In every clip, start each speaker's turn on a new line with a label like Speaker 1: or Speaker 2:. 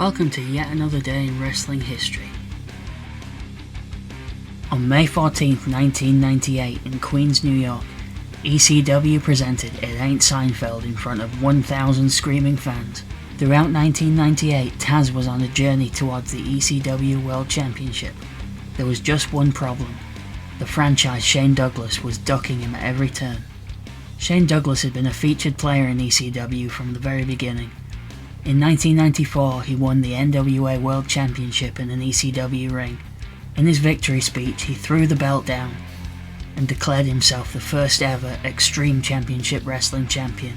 Speaker 1: Welcome to yet another day in wrestling history. On May 14th, 1998 in Queens, New York, ECW presented It Ain't Seinfeld in front of 1,000 screaming fans. Throughout 1998, Taz was on a journey towards the ECW World Championship. There was just one problem. The franchise Shane Douglas was ducking him at every turn. Shane Douglas had been a featured player in ECW from the very beginning. In 1994, he won the NWA World Championship in an ECW ring. In his victory speech, he threw the belt down and declared himself the first ever Extreme Championship Wrestling Champion,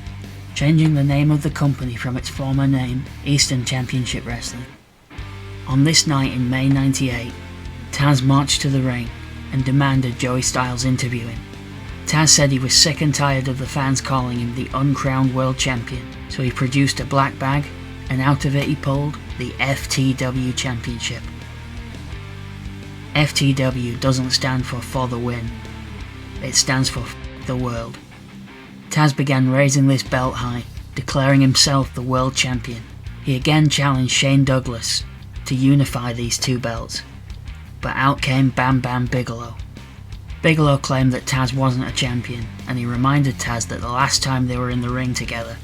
Speaker 1: changing the name of the company from its former name, Eastern Championship Wrestling. On this night in May 98, Taz marched to the ring and demanded Joey Styles interview him. Taz said he was sick and tired of the fans calling him the uncrowned world champion, so he produced a black bag, and out of it he pulled the FTW Championship. FTW doesn't stand for the win, it stands for the world. Taz began raising this belt high, declaring himself the world champion. He again challenged Shane Douglas to unify these two belts, but out came Bam Bam Bigelow. Bigelow claimed that Taz wasn't a champion, and he reminded Taz that the last time they were in the ring together,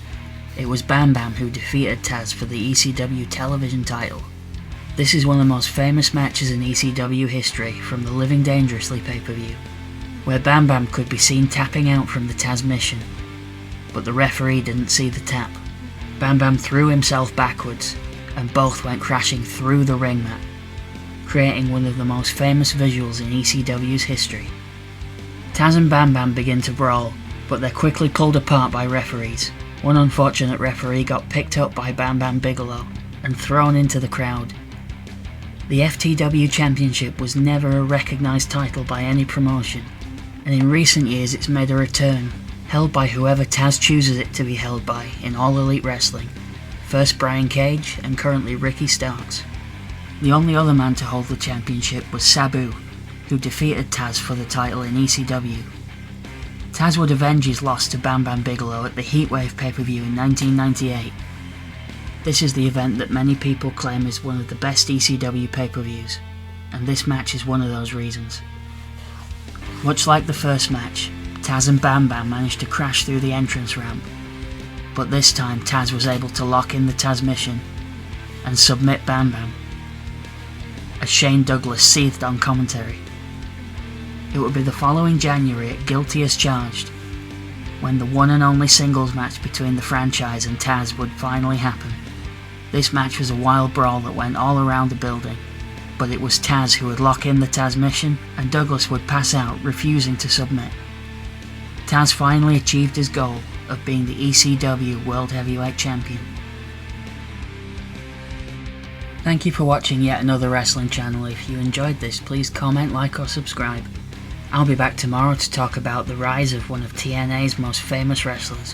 Speaker 1: it was Bam Bam who defeated Taz for the ECW television title. This is one of the most famous matches in ECW history from the Living Dangerously pay-per-view, where Bam Bam could be seen tapping out from the Taz mission, but the referee didn't see the tap. Bam Bam threw himself backwards, and both went crashing through the ring mat, creating one of the most famous visuals in ECW's history. Taz and Bam Bam begin to brawl, but they're quickly pulled apart by referees. One unfortunate referee got picked up by Bam Bam Bigelow and thrown into the crowd. The FTW Championship was never a recognised title by any promotion, and in recent years it's made a return, held by whoever Taz chooses it to be held by in All Elite Wrestling, first Brian Cage and currently Ricky Starks. The only other man to hold the championship was Sabu, who defeated Taz for the title in ECW. Taz would avenge his loss to Bam Bam Bigelow at the Heatwave pay-per-view in 1998. This is the event that many people claim is one of the best ECW pay-per-views, and this match is one of those reasons. Much like the first match, Taz and Bam Bam managed to crash through the entrance ramp, but this time Taz was able to lock in the Taz mission and submit Bam Bam, as Shane Douglas seethed on commentary. It would be the following January at Guilty as Charged, when the one and only singles match between the franchise and Taz would finally happen. This match was a wild brawl that went all around the building, but it was Taz who would lock in the Taz mission and Douglas would pass out, refusing to submit. Taz finally achieved his goal of being the ECW World Heavyweight Champion. Thank you for watching yet another wrestling channel. If you enjoyed this, please comment, like or subscribe. I'll be back tomorrow to talk about the rise of one of TNA's most famous wrestlers.